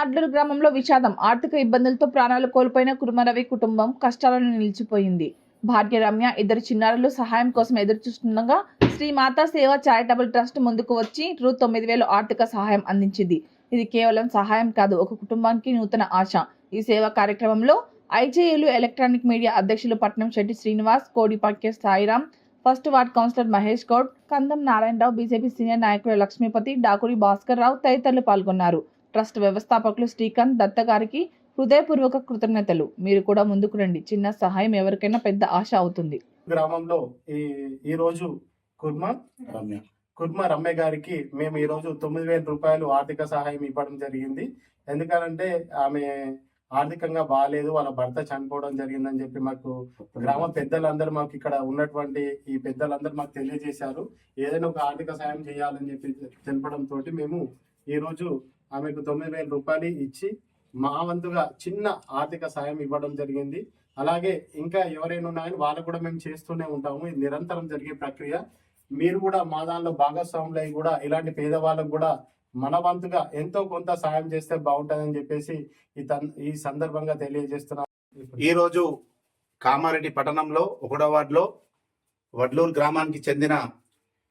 అడ్లూరు గ్రామంలో విషాదం. ఆర్థిక ఇబ్బందులతో ప్రాణాలు కోల్పోయిన కుర్మరవి కుటుంబం కష్టాలను నిలిచిపోయింది. భార్య రమ్య, ఇద్దరు చిన్నారులు సహాయం కోసం ఎదురుచూస్తుండగా శ్రీమాత సేవ చారిటబుల్ ట్రస్ట్ ముందుకు వచ్చి రూ. 9,000 ఆర్థిక సహాయం అందించింది. ఇది కేవలం సహాయం కాదు, ఒక కుటుంబానికి నూతన ఆశ. ఈ సేవా కార్యక్రమంలో ఐజేఏలు ఎలక్ట్రానిక్ మీడియా అధ్యక్షులు Patnam Shetty Srinivas, Kodipakya Sairam, first ward councillor Mahesh Goud, Kandam Narayana Rao, BJP senior నాయకులు లక్ష్మీపతి, డాకురి భాస్కర్ రావు తదితరులు పాల్గొన్నారు. ట్రస్ట్ వ్యవస్థాపకులు శ్రీకాంత్ దత్త గారికి హృదయపూర్వక కృతజ్ఞతలు. మీరు కూడా ముందుకు రండి, చిన్న సహాయం ఎవరికైనా పెద్ద ఆశ అవుతుంది. గ్రామంలో ఈ రోజు కుర్మ రమ్య గారికి మేము ఈ రోజు 9,000 రూపాయలు ఆర్థిక సహాయం ఇవ్వడం జరిగింది. ఎందుకంటే ఆమె ఆర్థికంగా బాగాలేదు, వాళ్ళ భర్త చనిపోవడం జరిగిందని చెప్పి మాకు గ్రామ పెద్దలందరూ, మాకు ఇక్కడ ఉన్నటువంటి ఈ పెద్దలందరూ మాకు తెలియజేశారు. ఏదైనా ఒక ఆర్థిక సాయం చేయాలని చెప్పి తెలపడంతో మేము ఈ రోజు ఆమెకు 9,000 రూపాయలు ఇచ్చి మా వంతుగా చిన్న ఆర్థిక సాయం ఇవ్వడం జరిగింది. అలాగే ఇంకా ఎవరైనా ఉన్నాయని వాళ్ళకు కూడా మేము చేస్తూనే ఉంటాము. ఇది నిరంతరం జరిగే ప్రక్రియ. మీరు కూడా మా దానిలో భాగస్వాములు అయి కూడా ఇలాంటి పేదవాళ్ళకు కూడా మన వంతుగా ఎంతో కొంత సాయం చేస్తే బాగుంటుందని చెప్పేసి ఈ సందర్భంగా తెలియజేస్తున్నాం. ఈ రోజు కామారెడ్డి పట్టణంలో 1వ వార్డులో వడ్లూరు గ్రామానికి చెందిన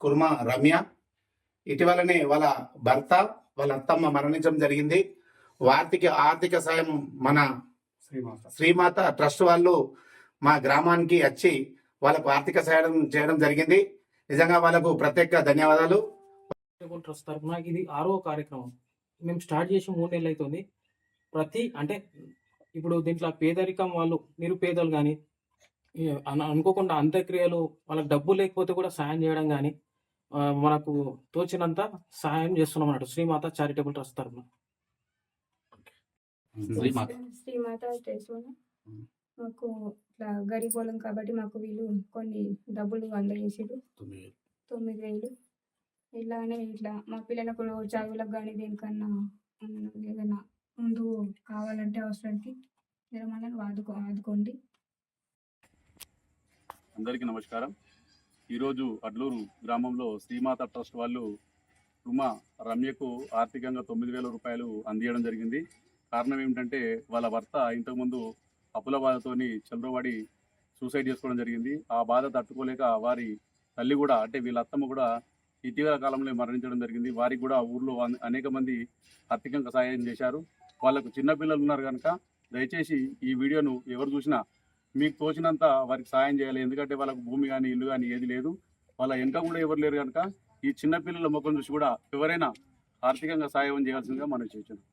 కుర్మ రమ్య ఇటీవలనే వాళ్ళ భర్త వాళ్ళ అత్తమ్మ మరణించడం జరిగింది. వారికి ఆర్థిక సాయం మన శ్రీమాత ట్రస్ట్ వాళ్ళు మా గ్రామానికి వచ్చి వాళ్ళకు ఆర్థిక సాయం చేయడం జరిగింది. నిజంగా వాళ్ళకు ప్రత్యేక ధన్యవాదాలు. ట్రస్ట్ తరఫున ఇది 6వ కార్యక్రమం. మేము స్టార్ట్ చేసి 3 నెలలు అవుతుంది. అంటే ఇప్పుడు దీంట్లో పేదరికం వాళ్ళు నిరుపేదలు కానీ అనుకోకుండా అంత్యక్రియలు వాళ్ళకి డబ్బు లేకపోతే కూడా సాయం చేయడం కానీ మనకు తోచినంత సాయం చేస్తున్నాం అన్నట్టు శ్రీమాత చారిటబుల్ ట్రస్ట్ తరఫున. శ్రీమాత ట్రస్ట్ మాకు ఇట్లా గరీబ్ వాళ్ళం కాబట్టి మాకు వీళ్ళు కొన్ని డబ్బులు అందజేసారు. 9,000. ఇలానే ఇట్లా మా పిల్లలకు చదువులకు కానీ దేనికన్నా ఏదైనా ముందు కావాలంటే అవసరానికి మనల్ని ఆదుకోండి. అందరికీ నమస్కారం. ఈరోజు అడ్లూరు గ్రామంలో శ్రీమాత ట్రస్ట్ వాళ్ళు కుర్మ రమ్యకు ఆర్థికంగా 9,000 రూపాయలు అందించడం జరిగింది. కారణం ఏమిటంటే వాళ్ళ భర్త ఇంతకుముందు అప్పుల బాధతోని చెలరబడి సూసైడ్ చేసుకోవడం జరిగింది. ఆ బాధ తట్టుకోలేక వారి తల్లి కూడా, అంటే వీళ్ళ అత్తమ్మ కూడా ఇటీవల కాలంలో మరణించడం జరిగింది. వారికి కూడా ఊర్లో అనేక మంది ఆర్థికంగా సహాయం చేశారు. వాళ్ళకు చిన్నపిల్లలు ఉన్నారు కనుక దయచేసి ఈ వీడియోను ఎవరు చూసినా మీకు తోచినంత వారికి సహాయం చేయాలి. ఎందుకంటే వాళ్ళకు భూమి కానీ ఇల్లు కానీ ఏది లేదు, వాళ్ళ వెనక కూడా ఎవరు లేరు కనుక ఈ చిన్నపిల్లల ముఖం చూసి కూడా ఎవరైనా ఆర్థికంగా సహాయం చేయాల్సిందిగా మనం చేస్తున్నాం.